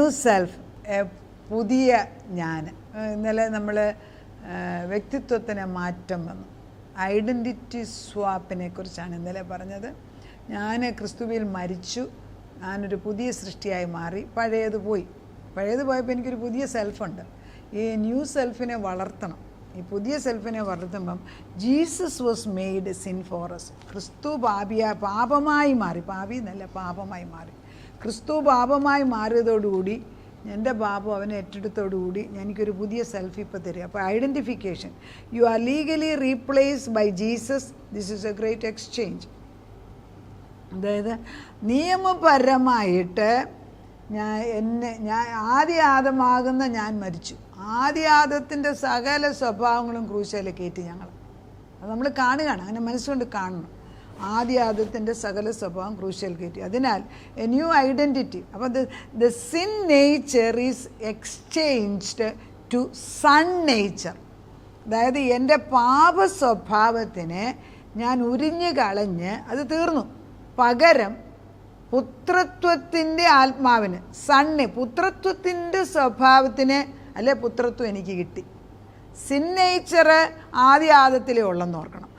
New self, പുതിയ ഞാൻ. ഇന്നലെ നമ്മൾ വ്യക്തിത്വത്തിന് മാറ്റം വന്നു, ഐഡൻറ്റിറ്റി സ്വാപ്പിനെ കുറിച്ചാണ് ഇന്നലെ പറഞ്ഞത്. ഞാൻ ക്രിസ്തുവിൽ മരിച്ചു, ഞാനൊരു പുതിയ സൃഷ്ടിയായി മാറി. പഴയത് പോയപ്പോൾ എനിക്കൊരു പുതിയ സെൽഫുണ്ട്. ഈ ന്യൂ സെൽഫിനെ വളർത്തണം. ഈ പുതിയ സെൽഫിനെ വളർത്തുമ്പം Jesus was made sin for us. ക്രിസ്തു പാപമായി മാറി, പാപി എന്നല്ല പാപമായി മാറി. ക്രിസ്തു പാപമായി മാറിയതോടുകൂടി എൻ്റെ പാപം അവനെ ഏറ്റെടുത്തോടുകൂടി എനിക്കൊരു പുതിയ സെൽഫ് ഇപ്പോൾ തരിക. അപ്പോൾ identification, you are legally replaced by Jesus. This is a great exchange. അതായത് നിയമപരമായിട്ട് ഞാൻ ആദ്യ ആദമാകുന്ന ഞാൻ മരിച്ചു. ആദ്യ ആദത്തിൻ്റെ സകല സ്വഭാവങ്ങളും ക്രൂശയിൽ കയറ്റി ഞങ്ങൾ. അത് നമ്മൾ കാണുകയാണ്, അങ്ങനെ മനസ്സുകൊണ്ട് കാണണം. ആദ്യ ആദത്തിൻ്റെ സകല സ്വഭാവം ക്രൂശയിൽ കയറ്റി. അതിനാൽ എ ന്യൂ ഐഡൻറ്റിറ്റി. അപ്പോൾ the sin nature is exchanged to son nature. അതായത് എൻ്റെ പാപ സ്വഭാവത്തിനെ ഞാൻ ഉരിഞ്ഞു കളഞ്ഞ് അത് തീർന്നു. പകരം പുത്രത്വത്തിൻ്റെ ആത്മാവിന്, പുത്രത്വത്തിൻ്റെ സ്വഭാവത്തിന് അല്ലെ പുത്രത്വം എനിക്ക് കിട്ടി. സിൻ നേച്ചർ ആദ്യ ആദത്തിലേ ഉള്ളെന്ന് ഓർക്കണം.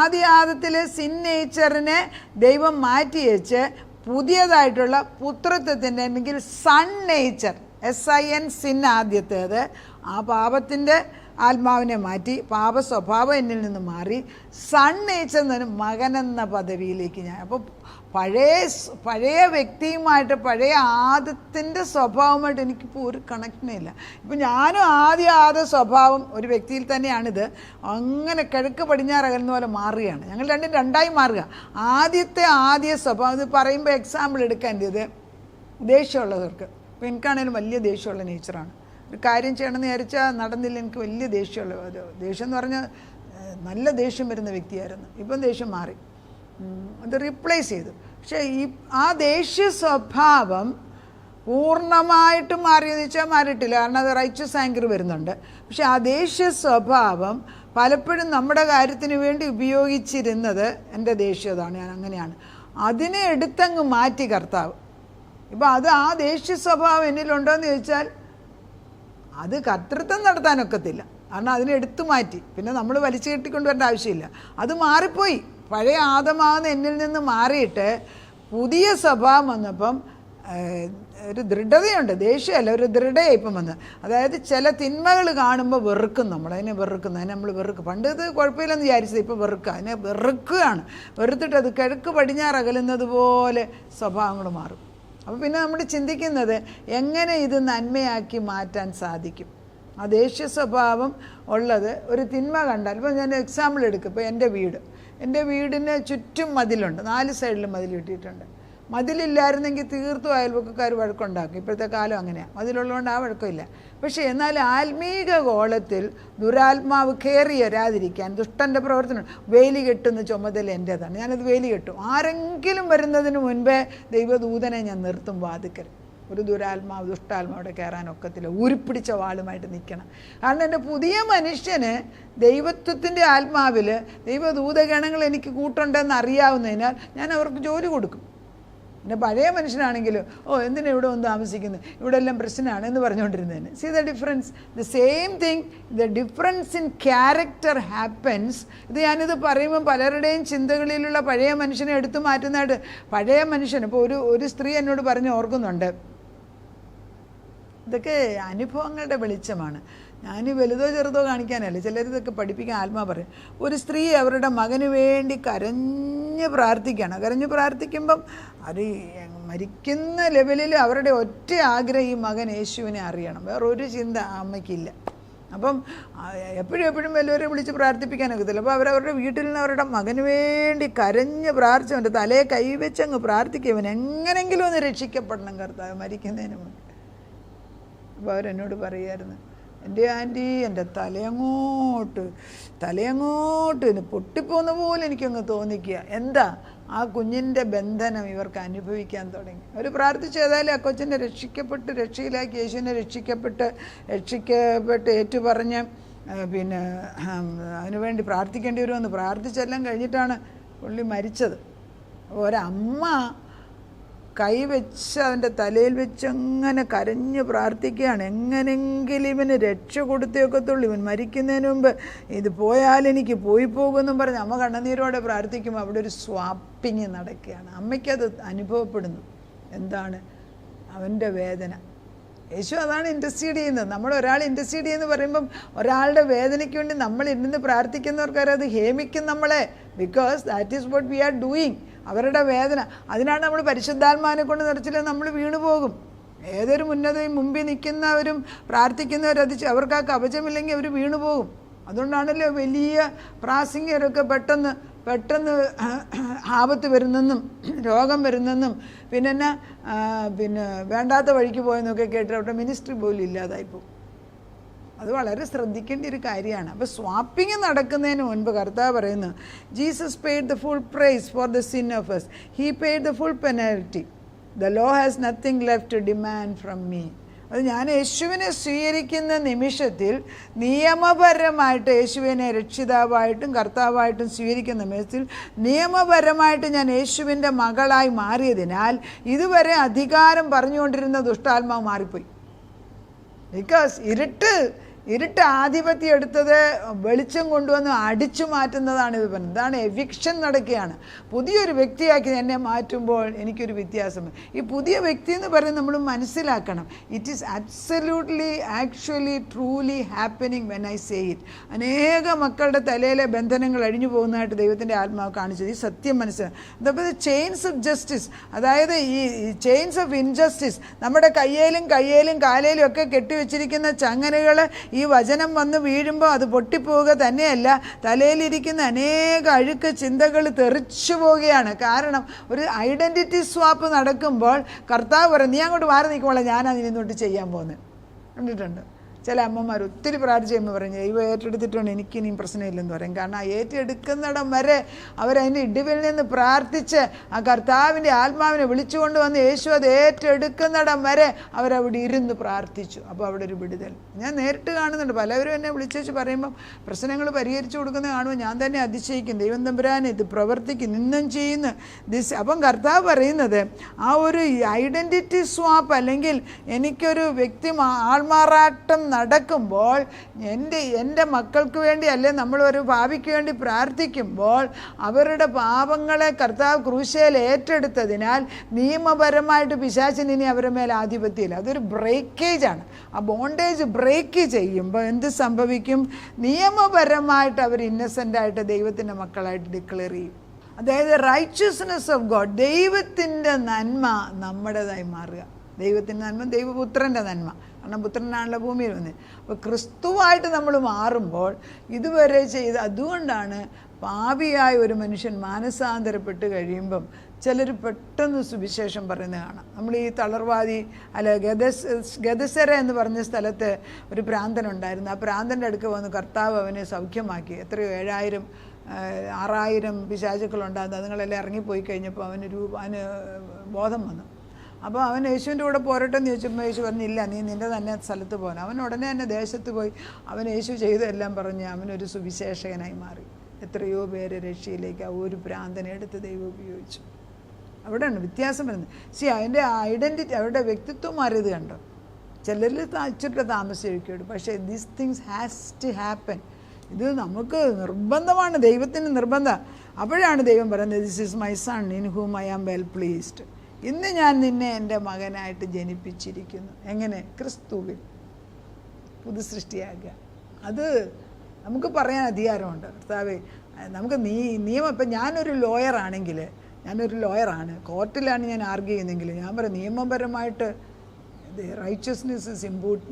ആദ്യ ആദത്തിലെ സിൻ നേച്ചറിനെ ദൈവം മാറ്റി വെച്ച് പുതിയതായിട്ടുള്ള പുത്രത്വത്തിൻ്റെ അല്ലെങ്കിൽ സൺ നേച്ചർ, SIN, സിൻ ആദ്യത്തേത്, ആ പാപത്തിൻ്റെ ആത്മാവിനെ മാറ്റി പാപ സ്വഭാവം എന്നിൽ നിന്ന് മാറി സൺ നേച്ചർ എന്ന് മകനെന്ന പദവിയിലേക്ക് ഞാൻ. അപ്പോൾ പഴയ വ്യക്തിയുമായിട്ട് പഴയ ആദത്തിൻ്റെ സ്വഭാവമായിട്ട് എനിക്കിപ്പോൾ ഒരു കണക്ഷനേ ഇല്ല. ഇപ്പം ഞാനും ആദ്യ സ്വഭാവം ഒരു വ്യക്തിയിൽ തന്നെയാണിത്. അങ്ങനെ കിഴക്ക് പടിഞ്ഞാറ് അകലുന്ന പോലെ മാറുകയാണ്. ഞങ്ങൾ രണ്ടായി മാറുക. ആദ്യ സ്വഭാവം, ഇത് പറയുമ്പോൾ എക്സാമ്പിൾ എടുക്കേണ്ടത് ദേഷ്യമുള്ളവർക്ക്. ഇപ്പോൾ എനിക്കാണെങ്കിലും വലിയ ദേഷ്യമുള്ള നേച്ചറാണ്. ഒരു കാര്യം ചെയ്യണമെന്ന് വിചാരിച്ചാൽ നടന്നില്ല, എനിക്ക് വലിയ ദേഷ്യമുള്ള ദേഷ്യം എന്ന് പറഞ്ഞാൽ നല്ല ദേഷ്യം വരുന്ന വ്യക്തിയായിരുന്നു. ഇപ്പം ദേഷ്യം മാറി, അത് റീപ്ലേസ് ചെയ്തു. പക്ഷേ ആ ദേഷ്യ സ്വഭാവം പൂർണ്ണമായിട്ട് മാറിയെന്ന് വെച്ചാൽ മാറിയിട്ടില്ല, കാരണം അത് റൈച്ചസ് ആങ്കർ വരുന്നുണ്ട്. പക്ഷെ ആ ദേഷ്യ സ്വഭാവം പലപ്പോഴും നമ്മുടെ കാര്യത്തിന് വേണ്ടി ഉപയോഗിച്ചിരുന്നത് എൻ്റെ ദേഷ്യതാണ്, ഞാൻ അങ്ങനെയാണ്. അതിനെ എടുത്തങ്ങ് മാറ്റി കർത്താവ്. ഇപ്പം ആ ദേഷ്യ സ്വഭാവം എന്നിലുണ്ടോയെന്ന് ചോദിച്ചാൽ അത് കർത്തൃത്വം നടത്താനൊക്കത്തില്ല, കാരണം അതിനെ എടുത്തു മാറ്റി. പിന്നെ നമ്മൾ വലിച്ചു കെട്ടിക്കൊണ്ടുവരേണ്ട ആവശ്യമില്ല, അത് മാറിപ്പോയി. പഴയ ആദമാകുന്ന എന്നിൽ നിന്ന് മാറിയിട്ട് പുതിയ സ്വഭാവം വന്നപ്പം ഒരു ദൃഢതയുണ്ട്, ദേഷ്യമല്ല, ഒരു ദൃഢയായി ഇപ്പം വന്ന്. അതായത് ചില തിന്മകൾ കാണുമ്പോൾ വെറുക്കും, അതിനെ നമ്മൾ വെറുക്കും. പണ്ട് ഇത് കുഴപ്പമില്ലെന്ന് വിചാരിച്ചത്, ഇപ്പോൾ വെറുക്കുക, അതിനെ വെറുക്കുകയാണ്. വെറുത്തിട്ട് അത് കിഴക്ക് പടിഞ്ഞാറ് അകലുന്നത് പോലെ സ്വഭാവങ്ങൾ മാറും. അപ്പോൾ പിന്നെ നമ്മൾ ചിന്തിക്കുന്നത് എങ്ങനെ ഇത് നന്മയാക്കി മാറ്റാൻ സാധിക്കും. ആ ദേഷ്യ സ്വഭാവം ഉള്ളത് ഒരു തിന്മ കണ്ടാൽ, ഇപ്പോൾ ഞാൻ എക്സാമ്പിൾ എടുക്കും. ഇപ്പോൾ എൻ്റെ വീടിന് ചുറ്റും മതിലുണ്ട്, 4 സൈഡിലും മതിൽ കിട്ടിയിട്ടുണ്ട്. മതിലില്ലായിരുന്നെങ്കിൽ തീർത്തും അയൽവക്കക്കാർ വഴക്കുണ്ടാക്കും. ഇപ്പോഴത്തെ കാലം അങ്ങനെയാണ്, മതിലുള്ളതുകൊണ്ട് ആ വഴക്കമില്ല. പക്ഷേ എന്നാൽ ആത്മീക ഗോളത്തിൽ ദുരാത്മാവ് കയറി വരാതിരിക്കാൻ ദുഷ്ടൻ്റെ പ്രവർത്തനം വേലി കെട്ടുന്ന ചുമതല എൻ്റേതാണ്. ഞാനത് വേലി കെട്ടും. ആരെങ്കിലും വരുന്നതിന് മുൻപേ ദൈവദൂതനെ ഞാൻ നിർത്തും വാതിക്കൽ. ഒരു ദുഷ്ടാത്മാവിടെ കയറാനൊക്കത്തില്ല, ഊരിപ്പിടിച്ച വാളുമായിട്ട് നിൽക്കണം. കാരണം എൻ്റെ പുതിയ മനുഷ്യന് ദൈവത്വത്തിൻ്റെ ആത്മാവിൽ ദൈവദൂതഗണങ്ങൾ എനിക്ക് കൂട്ടുണ്ടെന്ന് അറിയാവുന്നതിനാൽ ഞാൻ അവർക്ക് ജോലി കൊടുക്കും. പിന്നെ പഴയ മനുഷ്യനാണെങ്കിലും എന്തിനാ ഇവിടെ വന്ന് താമസിക്കുന്നത്, ഇവിടെ എല്ലാം പ്രശ്നമാണ് എന്ന് പറഞ്ഞുകൊണ്ടിരുന്നതിന്. See the difference, the same thing, the difference in character happens. ഇത് ഞാനിത് പറയുമ്പോൾ പലരുടെയും ചിന്തകളിലുള്ള പഴയ മനുഷ്യനെ എടുത്തു മാറ്റുന്നതായിട്ട്. പഴയ മനുഷ്യൻ ഇപ്പോൾ ഒരു സ്ത്രീ എന്നോട് പറഞ്ഞ് ഓർക്കുന്നുണ്ട്, ഇതൊക്കെ അനുഭവങ്ങളുടെ വെളിച്ചമാണ്. ഞാൻ വലുതോ ചെറുതോ കാണിക്കാനല്ല, ചിലരിതൊക്കെ പഠിപ്പിക്കാൻ ആത്മാ പറയും. ഒരു സ്ത്രീ അവരുടെ മകന് വേണ്ടി കരഞ്ഞ് പ്രാർത്ഥിക്കുമ്പം അത് മരിക്കുന്ന ലെവലിൽ അവരുടെ ഒറ്റ ആഗ്രഹം ഈ മകൻ യേശുവിനെ അറിയണം, വേറൊരു ചിന്ത അമ്മയ്ക്കില്ല. അപ്പം എപ്പോഴും വല്ലവരെ വിളിച്ച് പ്രാർത്ഥിപ്പിക്കാനൊക്കത്തില്ല. അപ്പോൾ അവരവരുടെ വീട്ടിൽ നിന്ന് അവരുടെ മകന് വേണ്ടി കരഞ്ഞ് പ്രാർത്ഥിച്ചു, അവൻ്റെ തലയെ കൈവച്ചങ്ങ് പ്രാർത്ഥിക്കും, അവൻ എങ്ങനെങ്കിലും ഒന്ന് രക്ഷിക്കപ്പെടണം കർത്താവ് മരിക്കുന്നതിന് മുമ്പ്. അപ്പോൾ അവരെന്നോട് പറയുമായിരുന്നു, എൻ്റെ ആൻറ്റി, എൻ്റെ തലയങ്ങോട്ട് പൊട്ടിപ്പോകുന്ന പോലെ എനിക്കങ്ങ് തോന്നിക്കുക. എന്താ ആ കുഞ്ഞിൻ്റെ ബന്ധനം ഇവർക്ക് അനുഭവിക്കാൻ തുടങ്ങി. അവർ പ്രാർത്ഥിച്ചു. ഏതായാലും ആ കൊച്ചിനെ രക്ഷയിലാക്കി, യേശുവിനെ രക്ഷിക്കപ്പെട്ട് ഏറ്റുപറഞ്ഞ് പിന്നെ അതിനുവേണ്ടി പ്രാർത്ഥിക്കേണ്ടി വരുമെന്ന് പ്രാർത്ഥിച്ചെല്ലാം കഴിഞ്ഞിട്ടാണ് പുള്ളി മരിച്ചത്. ഒരമ്മ കൈവച്ച് അവൻ്റെ തലയിൽ വെച്ച് അങ്ങനെ കരഞ്ഞ് പ്രാർത്ഥിക്കുകയാണ്. എങ്ങനെങ്കിലും ഇവന് രക്ഷ കൊടുത്തേക്കത്തുള്ളൂ, ഇവൻ മരിക്കുന്നതിന് മുമ്പ് ഇത് പോയാൽ എനിക്ക് പോയി പോകുമെന്നും പറഞ്ഞ് അമ്മ കണ്ണുനീരോടെ പ്രാർത്ഥിക്കുമ്പോൾ അവിടെ ഒരു സ്വാപ്പിങ് നടക്കുകയാണ്. അമ്മയ്ക്കത് അനുഭവപ്പെടുന്നു. എന്താണ് അവൻ്റെ വേദന. യേശു അതാണ് ഇൻറ്റർസീഡ് ചെയ്യുന്നത്. നമ്മൾ ഒരാൾ ഇൻറ്റർസീഡ് ചെയ്യുന്നു പറയുമ്പം ഒരാളുടെ വേദനയ്ക്ക് വേണ്ടി നമ്മൾ ഇരുന്ന് പ്രാർത്ഥിക്കുന്നവർക്കത് ഹേമിക്കും നമ്മളെ. Because that is what we are doing. അവരുടെ വേദന, അതിനാണ് നമ്മൾ പരിശുദ്ധാത്മാവിനെ കൊണ്ട് നിറച്ചില്ലെങ്കിൽ നമ്മൾ വീണു പോകും. ഏതൊരു ഉന്നതയും മുമ്പിൽ നിൽക്കുന്നവരും പ്രാർത്ഥിക്കുന്നവരത് അവർക്ക് ആ കവചമില്ലെങ്കിൽ അവർ വീണു പോകും. അതുകൊണ്ടാണല്ലോ വലിയ പ്രാസംഗികരൊക്കെ പെട്ടെന്ന് ആപത്ത് വരുന്നെന്നും രോഗം വരുന്നെന്നും പിന്നെ വേണ്ടാത്ത വഴിക്ക് പോയെന്നൊക്കെ കേട്ട് അവരുടെ മിനിസ്ട്രി പോലും ഇല്ലാതായിപ്പോവും. അത് വളരെ ശ്രദ്ധിക്കേണ്ട ഒരു കാര്യമാണ്. അപ്പോൾ സ്വാപ്പിങ് നടക്കുന്നതിന് മുൻപ് കർത്താവ് പറയുന്നു, Jesus paid the full price for the sin of us. He paid the full penalty. The law has nothing left to demand from me. അത് ഞാൻ യേശുവിനെ സ്വീകരിക്കുന്ന നിമിഷത്തിൽ നിയമപരമായിട്ട് യേശുവിനെ രക്ഷിതാവായിട്ടും കർത്താവായിട്ടും സ്വീകരിക്കുന്ന നിമിഷത്തിൽ നിയമപരമായിട്ട് ഞാൻ യേശുവിൻ്റെ മകളായി മാറിയതിനാൽ ഇതുവരെ അധികാരം പറഞ്ഞുകൊണ്ടിരുന്ന ദുഷ്ടാത്മാവ് മാറിപ്പോയി. ബിക്കോസ് ഇരുട്ട് ആധിപത്യം എടുത്തത് വെളിച്ചം കൊണ്ടുവന്ന് അടിച്ചു മാറ്റുന്നതാണ് ഇത് പറഞ്ഞത്. ഇതാണ് എവിക്ഷൻ നടക്കുകയാണ്. പുതിയൊരു വ്യക്തിയാക്കി എന്നെ മാറ്റുമ്പോൾ എനിക്കൊരു വ്യത്യാസം. ഈ പുതിയ വ്യക്തി എന്ന് പറയുന്നത് നമ്മൾ മനസ്സിലാക്കണം. It is absolutely actually truly happening when I say it. അനേക മക്കളുടെ തലയിലെ ബന്ധനങ്ങൾ അഴിഞ്ഞു പോകുന്നതായിട്ട് ദൈവത്തിൻ്റെ ആത്മാവ് കാണിച്ചത് ഈ സത്യം മനസ്സിലാക്കും. അതപ്പോൾ ചെയിൻസ് ഓഫ് ജസ്റ്റിസ്, അതായത് ഈ ചെയിൻസ് ഓഫ് ഇൻജസ്റ്റിസ്, നമ്മുടെ കയ്യിലും കാലയിലും ഒക്കെ കെട്ടിവെച്ചിരിക്കുന്ന ചങ്ങലകൾ ഈ വചനം വന്ന് വീഴുമ്പോൾ അത് പൊട്ടിപ്പോവുക തന്നെയല്ല, തലയിലിരിക്കുന്ന അനേക അഴുക്ക് ചിന്തകൾ തെറിച്ചു പോവുകയാണ്. കാരണം ഒരു ഐഡൻറ്റിറ്റി സ്വാപ്പ് നടക്കുമ്പോൾ കർത്താവ് പറയും, നീ അങ്ങോട്ട് മാറി നിൽക്കുമ്പോൾ ഞാനതിന് ഇന്നോട്ട് ചെയ്യാൻ പോകുന്നത്. കണ്ടിട്ടുണ്ട് ചില അമ്മമാർ ഒത്തിരി പ്രാർത്ഥിച്ച് പറയും, ദൈവം ഏറ്റെടുത്തിട്ടുണ്ട്, എനിക്കിനിയും പ്രശ്നമില്ലെന്ന് പറയും. കാരണം ആ ഏറ്റെടുക്കുന്നിടം വരെ അവരതിൻ്റെ ഇടിവിൽ നിന്ന് പ്രാർത്ഥിച്ച് ആ കർത്താവിൻ്റെ ആത്മാവിനെ വിളിച്ചുകൊണ്ട് വന്ന് യേശു അത് ഏറ്റെടുക്കുന്നിടം വരെ അവരവിടെ ഇരുന്ന് പ്രാർത്ഥിച്ചു. അപ്പോൾ അവിടെ ഒരു വിടുതൽ ഞാൻ നേരിട്ട് കാണുന്നുണ്ട്. പലവരും എന്നെ വിളിച്ചു പറയുമ്പം പ്രശ്നങ്ങൾ പരിഹരിച്ചു കൊടുക്കുന്നത് കാണുമ്പോൾ ഞാൻ തന്നെ അതിശയിക്കും. ദൈവം തമ്പുരാനെ ഇത് പ്രവർത്തിക്കും, നിന്നും ചെയ്യുന്നു ദിസ്. അപ്പം കർത്താവ് പറയുന്നത് ആ ഒരു ഐഡൻറ്റിറ്റി സ്വാപ്പ് അല്ലെങ്കിൽ എനിക്കൊരു വ്യക്തി ആൾമാറാട്ടം നടക്കുമ്പോൾ എൻ്റെ മക്കൾക്ക് വേണ്ടി അല്ലെ നമ്മളൊരു ഭാവിക്ക് വേണ്ടി പ്രാർത്ഥിക്കുമ്പോൾ അവരുടെ പാപങ്ങളെ കർത്താവ് ക്രൂശയിൽ ഏറ്റെടുത്തതിനാൽ നിയമപരമായിട്ട് പിശാചിന് ഇനി അവരുടെ മേലെ ആധിപത്യമില്ല. അതൊരു ബ്രേക്കേജാണ്. ആ ബോണ്ടേജ് ബ്രേക്ക് ചെയ്യുമ്പോൾ എന്ത് സംഭവിക്കും? നിയമപരമായിട്ട് അവർ ഇന്നസെൻ്റായിട്ട് ദൈവത്തിൻ്റെ മക്കളായിട്ട് ഡിക്ലെയർ ചെയ്യും. അതായത് റൈറ്റ്യസ്നെസ് ഓഫ് ഗോഡ്, ദൈവത്തിൻ്റെ നന്മ നമ്മുടേതായി മാറുക. ദൈവത്തിൻ്റെ നന്മ ദൈവപുത്രൻ്റെ നന്മ, കാരണം പുത്രനാണല്ലോ ഭൂമിയിൽ വന്നത്. അപ്പോൾ ക്രിസ്തുവായിട്ട് നമ്മൾ മാറുമ്പോൾ ഇതുവരെ ചെയ്ത്, അതുകൊണ്ടാണ് പാപിയായ ഒരു മനുഷ്യൻ മാനസാന്തരപ്പെട്ട് കഴിയുമ്പം ചിലർ പെട്ടെന്ന് സുവിശേഷം പറയുന്നത് കാണാം. നമ്മൾ ഈ തളർവാദി അല്ല ഗദസര എന്ന് പറഞ്ഞ സ്ഥലത്ത് ഒരു പ്രാന്തനുണ്ടായിരുന്നു. ആ പ്രാന്തൻ്റെ അടുക്ക് വന്ന് കർത്താവ് അവനെ സൗഖ്യമാക്കി. എത്രയോ 6000 പിശാചുക്കളുണ്ടായിരുന്നു. അതുങ്ങളെല്ലാം ഇറങ്ങിപ്പോയി കഴിഞ്ഞപ്പോൾ അവന് ബോധം വന്നു. അപ്പോൾ അവൻ യേശുവിൻ്റെ കൂടെ പോരട്ടെന്ന് ചോദിച്ചപ്പോൾ യേശു പറഞ്ഞില്ല, നീ നിൻ്റെ തന്നെ സ്ഥലത്ത് പോകാൻ. അവൻ ഉടനെ തന്നെ ദേശത്ത് പോയി അവൻ യേശു ചെയ്തെല്ലാം പറഞ്ഞ് അവനൊരു സുവിശേഷകനായി മാറി. എത്രയോ പേരെ രക്ഷയിലേക്ക് ആ ഒരു പ്രാന്തനെ എടുത്ത് ദൈവം ഉപയോഗിച്ചു. അവിടെയാണ് വ്യത്യാസം വരുന്നത്. അതിൻ്റെ ഐഡൻറ്റിറ്റി, അവരുടെ വ്യക്തിത്വം മാറിയത് കണ്ടോ. ചിലരിൽ ഇച്ചിട്ട് താമസിച്ചിരിക്കുള്ളൂ, പക്ഷേ these things has to happen. ഇത് നമുക്ക് നിർബന്ധമാണ്, ദൈവത്തിന് നിർബന്ധം. അപ്പോഴാണ് ദൈവം പറയുന്നത്, this is my son in whom I am well pleased. ഇന്ന് ഞാൻ നിന്നെ എൻ്റെ മകനായിട്ട് ജനിപ്പിച്ചിരിക്കുന്നു. എങ്ങനെ? ക്രിസ്തുവിൽ പുതു സൃഷ്ടിയാക്കുക. അത് നമുക്ക് പറയാൻ അധികാരമുണ്ട്. കർത്താവേ, നമുക്ക് നിയമം, ഇപ്പം ഞാനൊരു ലോയറാണ്, കോർട്ടിലാണ് ഞാൻ ആർഗ്യൂ ചെയ്യുന്നതെങ്കിൽ ഞാൻ പറയും നിയമപരമായിട്ട് righteousness is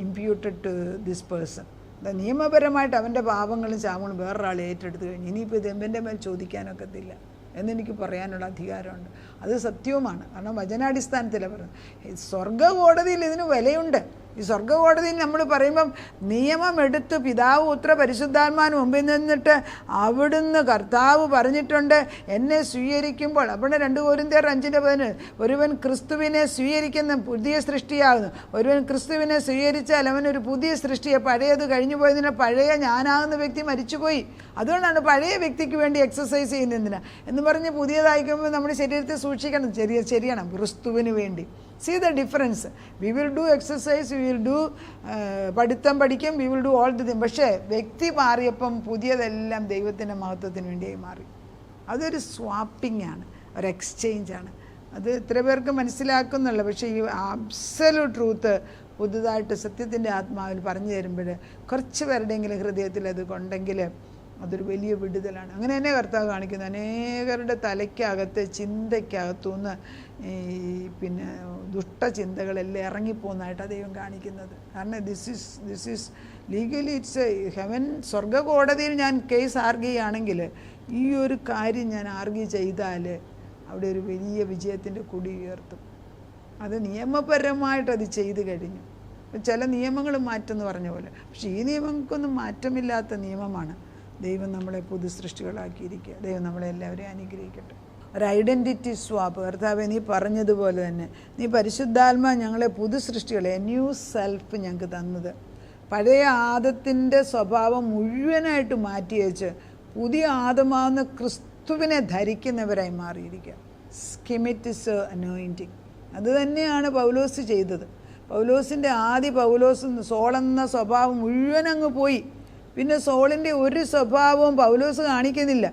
imputed to this person. നിയമപരമായിട്ട് അവൻ്റെ പാപങ്ങളും ശാപങ്ങളും വേറൊരാൾ ഏറ്റെടുത്ത് കഴിഞ്ഞ് ഇനിയിപ്പോൾ ഇത് എൻ്റെ മേൽ ചോദിക്കാനൊക്കത്തില്ല എന്നെനിക്ക് പറയാനുള്ള അധികാരമുണ്ട്. അത് സത്യവുമാണ്. കാരണം വചനാടിസ്ഥാനത്തിലാണ് പറയുന്നത്. സ്വർഗ കോടതിയിൽ ഇതിന് വിലയുണ്ട്. ഈ സ്വർഗ്ഗകോടതിയിൽ നമ്മൾ പറയുമ്പം നിയമം എടുത്ത് പിതാവ് പുത്ര പരിശുദ്ധാത്മാവിന് മുമ്പിൽ നിന്നിട്ട് അവിടുന്ന് കർത്താവ് പറഞ്ഞിട്ടുണ്ട് എന്നെ സ്വീകരിക്കുമ്പോൾ. അവിടെ 2 കൊരിന്ത്യർ 5:10 ഒരുവൻ ക്രിസ്തുവിനെ സ്വീകരിക്കുന്ന പുതിയ സൃഷ്ടിയാകുന്നു. ഒരുവൻ ക്രിസ്തുവിനെ സ്വീകരിച്ചാൽ അവനൊരു പുതിയ സൃഷ്ടിയെ, പഴയത് കഴിഞ്ഞു പോയതിനെ പഴയ ഞാനാകുന്ന വ്യക്തി മരിച്ചുപോയി. അതുകൊണ്ടാണ് പഴയ വ്യക്തിക്ക് വേണ്ടി എക്സസൈസ് ചെയ്യുന്നതിന് എന്ന് പറഞ്ഞ് പുതിയതായിക്കുമ്പോൾ നമ്മുടെ ശരീരത്തെ സൂക്ഷിക്കണം. ശരിയാണ്, ക്രിസ്തുവിന് വേണ്ടി. See the difference. We will do exercise, we will do പഠിത്തം പഠിക്കും, we will do all the things. പക്ഷേ വ്യക്തി മാറിയപ്പം പുതിയതെല്ലാം ദൈവത്തിൻ്റെ മഹത്വത്തിന് വേണ്ടിയായി മാറി. അതൊരു സ്വാപ്പിംഗ് ആണ്, ഒരു എക്സ്ചേഞ്ച് ആണ്. അത് ഇത്ര പേർക്ക് മനസ്സിലാക്കുന്നുള്ളൂ. പക്ഷേ ഈ അബ്സല്യൂട്ട് ട്രൂത്ത് പുതുതായിട്ട് സത്യത്തിൻ്റെ ആത്മാവിൽ പറഞ്ഞു തരുമ്പോൾ കുറച്ച് പേരുടെയെങ്കിലും ഹൃദയത്തിൽ അത് കൊണ്ടെങ്കിൽ അതൊരു വലിയ വിടുതലാണ്. അങ്ങനെ തന്നെ കർത്താവ് കാണിക്കുന്നത്. അനേകരുടെ തലയ്ക്കകത്ത് ചിന്തയ്ക്കകത്തുനിന്ന് പിന്നെ ദുഷ്ടചിന്തകളെല്ലാം ഇറങ്ങിപ്പോകുന്നതായിട്ടാണ് ദൈവം കാണിക്കുന്നത്. കാരണം this is legally it's heaven. സ്വർഗ്ഗകോടതിയിൽ ഞാൻ കേസ് ആർഗ്യ ചെയ്യുകയാണെങ്കിൽ ഈ ഒരു കാര്യം ഞാൻ ആർഗ്യ ചെയ്താൽ അവിടെ ഒരു വലിയ വിജയത്തിൻ്റെ കൊടി ഉയർത്തും. അത് നിയമപരമായിട്ടത് ചെയ്തു കഴിഞ്ഞു. ചില നിയമങ്ങൾ മാറ്റെന്ന് പറഞ്ഞ പോലെ. പക്ഷേ ഈ നിയമങ്ങൾക്കൊന്നും മാറ്റമില്ലാത്ത നിയമമാണ്. ദൈവം നമ്മളെ പുതു സൃഷ്ടികളാക്കിയിരിക്കുക. ദൈവം നമ്മളെ എല്ലാവരെയും അനുഗ്രഹിക്കട്ടെ. ഒരു ഐഡൻറ്റിറ്റി സ്വാപ്പ്. കർത്താവേ, നീ പറഞ്ഞതുപോലെ തന്നെ നീ പരിശുദ്ധാത്മാ ഞങ്ങളെ പുതു സൃഷ്ടികളെ, ന്യൂ സെൽഫ് ഞങ്ങൾക്ക് തന്നത്, പഴയ ആദത്തിൻ്റെ സ്വഭാവം മുഴുവനായിട്ട് മാറ്റി വെച്ച് പുതിയ ആദമാവുന്ന ക്രിസ്തുവിനെ ധരിക്കുന്നവരായി മാറിയിരിക്കുക. സ്കിമിറ്റിസ് അനോയിൻറ്റിങ്. അത് തന്നെയാണ് പൗലോസ് ചെയ്തത്. പൗലോസിൻ്റെ പൗലോസ് സോളെന്ന സ്വഭാവം മുഴുവനങ്ങ് പോയി. പിന്നെ സോളിൻ്റെ ഒരു സ്വഭാവവും പൗലോസ് കാണിക്കുന്നില്ല.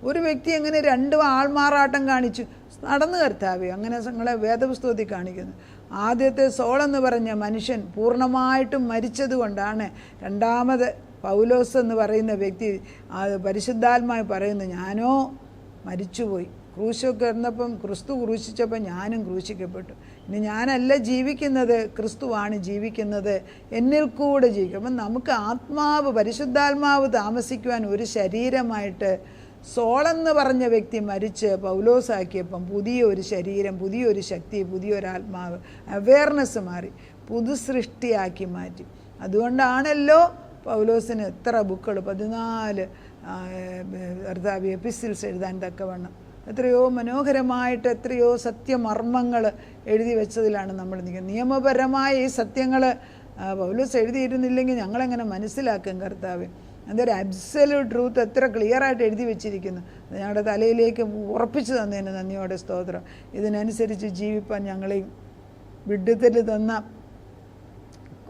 ഒരു വ്യക്തി എങ്ങനെ 2 ആൾമാറാട്ടം കാണിച്ചു നടന്നു കർത്താവേ, അങ്ങനെ ഞങ്ങളെ വേദപുസ്തകത്തിൽ കാണിക്കുന്നു. ആദ്യത്തെ സോളെന്ന് പറഞ്ഞ മനുഷ്യൻ പൂർണ്ണമായിട്ടും മരിച്ചത് കൊണ്ടാണ് രണ്ടാമത് പൗലോസ് എന്ന് പറയുന്ന വ്യക്തി പരിശുദ്ധാത്മാവ് പറയുന്നു, ഞാനോ മരിച്ചുപോയി. ക്രൂശൊക്കെ ഇരുന്നപ്പം ക്രിസ്തു ക്രൂശിച്ചപ്പോൾ ഞാനും ക്രൂശിക്കപ്പെട്ടു. ഇനി ഞാനല്ല ജീവിക്കുന്നത്, ക്രിസ്തുവാണ് ജീവിക്കുന്നത്, എന്നിൽ കൂടെ ജീവിക്കും. അപ്പം നമുക്ക് ആത്മാവ്, പരിശുദ്ധാത്മാവ് താമസിക്കുവാൻ ഒരു ശരീരമായിട്ട് സോളെന്ന് പറഞ്ഞ വ്യക്തി മരിച്ച് പൗലോസാക്കിയപ്പം പുതിയൊരു ശരീരം, പുതിയൊരു ശക്തി, പുതിയൊരാത്മാവ്, അവെയർനെസ് മാറി, പുതു സൃഷ്ടിയാക്കി മാറ്റി. അതുകൊണ്ടാണല്ലോ പൗലോസിന് എത്ര ബുക്കുകൾ, 14 എപ്പിസിൽസ് എഴുതാൻ തക്കവണ്ണം എത്രയോ മനോഹരമായിട്ട് എത്രയോ സത്യമർമ്മങ്ങൾ എഴുതി വെച്ചതിലാണ് നമ്മൾ നിൽക്കുന്നത്. നിയമപരമായ ഈ സത്യങ്ങൾ പൗലോസ് എഴുതിയിരുന്നില്ലെങ്കിൽ ഞങ്ങളെങ്ങനെ മനസ്സിലാക്കും കർത്താവ്? എന്തൊരു അബ്സല്യൂട്ട് ട്രൂത്ത് എത്ര ക്ലിയറായിട്ട് എഴുതി വെച്ചിരിക്കുന്നു. ഞങ്ങളുടെ തലയിലേക്ക് ഉറപ്പിച്ചു തന്നതിന് നന്ദിയോടെ സ്തോത്രം. ഇതിനനുസരിച്ച് ജീവിപ്പാൻ ഞങ്ങളെയും വിടുതൽ തന്ന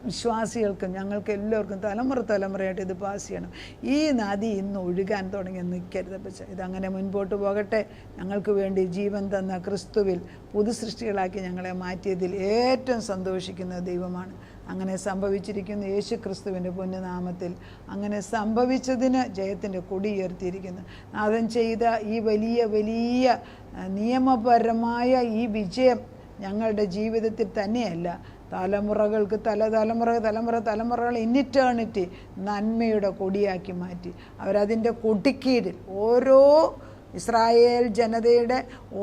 വിശ്വാസികൾക്കും ഞങ്ങൾക്ക് എല്ലാവർക്കും തലമുറയായിട്ട് ഇത് പാസ് ചെയ്യണം. ഈ നദി ഇന്ന് ഒഴുകാൻ തുടങ്ങി നിൽക്കരുത്. പക്ഷേ ഇതങ്ങനെ മുൻപോട്ട് പോകട്ടെ. ഞങ്ങൾക്ക് വേണ്ടി ജീവൻ തന്ന ക്രിസ്തുവിൽ പുതു സൃഷ്ടികളാക്കി ഞങ്ങളെ മാറ്റിയതിൽ ഏറ്റവും സന്തോഷിക്കുന്ന ദൈവമാണ്. അങ്ങനെ സംഭവിച്ചിരിക്കുന്നു യേശു ക്രിസ്തുവിൻ്റെ പുണ്യനാമത്തിൽ. അങ്ങനെ സംഭവിച്ചതിന് ജയത്തിൻ്റെ കൊടി ഉയർത്തിയിരിക്കുന്നു. നാഥൻ ചെയ്ത ഈ വലിയ നിയമപരമായ ഈ വിജയം ഞങ്ങളുടെ ജീവിതത്തിൽ തന്നെയല്ല, തലമുറകൾക്ക് തലമുറകൾ ഇന്നിറ്റേണിറ്റി നന്മയുടെ കൊടിയാക്കി മാറ്റി. അവരതിൻ്റെ കൊടിക്കീഴിൽ ഓരോ ഇസ്രായേൽ ജനതയുടെ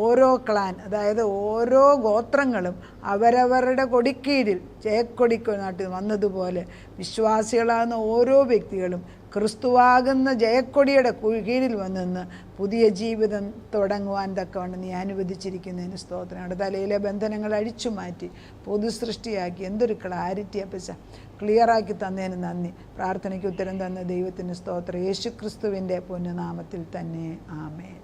ഓരോ ക്ലാൻ, അതായത് ഓരോ ഗോത്രങ്ങളും അവരവരുടെ കൊടിക്കീഴിൽ ജയക്കൊടിക്ക് നാട്ടിൽ വന്നതുപോലെ വിശ്വാസികളാകുന്ന ഓരോ വ്യക്തികളും ക്രിസ്തുവാകുന്ന ജയക്കൊടിയുടെ കീഴിൽ വന്നെന്ന് പുതിയ ജീവിതം തുടങ്ങുവാൻ തക്കവണ്ണം നീ അനുവദിച്ചിരിക്കുന്നതിന് സ്തോത്രം. അവിടെ തലയിലെ ബന്ധനങ്ങൾ അഴിച്ചു മാറ്റി പൊതു സൃഷ്ടിയാക്കി. എന്തൊരു ക്ലാരിറ്റി അപ്പച്ച, ക്ലിയറാക്കി തന്നതിന് നന്ദി. പ്രാർത്ഥനയ്ക്ക് ഉത്തരം തന്ന ദൈവത്തിന് സ്തോത്രം. യേശു ക്രിസ്തുവിൻ്റെ പുണ്യനാമത്തിൽ തന്നെ ആമേൻ.